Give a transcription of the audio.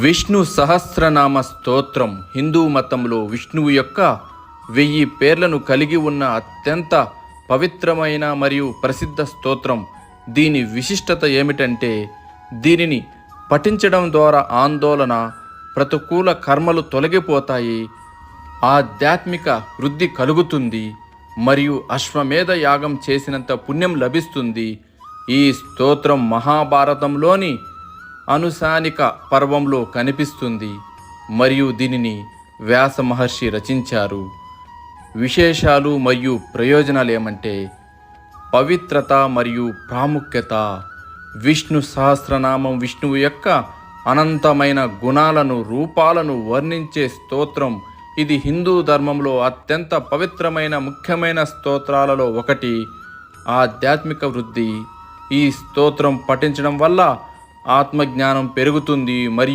విష్ణు సహస్రనామ స్తోత్రం హిందూ మతంలో విష్ణువు యొక్క 1000 పేర్లను కలిగి ఉన్న అత్యంత పవిత్రమైన మరియు ప్రసిద్ధ స్తోత్రం. దీని విశిష్టత ఏమిటంటే దీనిని పఠించడం ద్వారా ఆందోళన, ప్రతికూల కర్మలు తొలగిపోతాయి, ఆధ్యాత్మిక వృద్ధి కలుగుతుంది మరియు అశ్వమేధ యాగం చేసినంత పుణ్యం లభిస్తుంది. ఈ స్తోత్రం మహాభారతంలోని అనుశానిక పర్వంలో కనిపిస్తుంది మరియు దీనిని వ్యాస మహర్షి రచించారు. విశేషాలు మరియు ప్రయోజనాలు ఏమంటే పవిత్రత మరియు ప్రాముఖ్యత. విష్ణు సహస్రనామం విష్ణువు యొక్క అనంతమైన గుణాలను, రూపాలను వర్ణించే స్తోత్రం. ఇది హిందూ ధర్మంలో అత్యంత పవిత్రమైన ముఖ్యమైన స్తోత్రాలలో ఒకటి. ఆధ్యాత్మిక వృద్ధి. ఈ స్తోత్రం పఠించడం వల్ల ఆత్మజ్ఞానం పెరుగుతుంది మరియు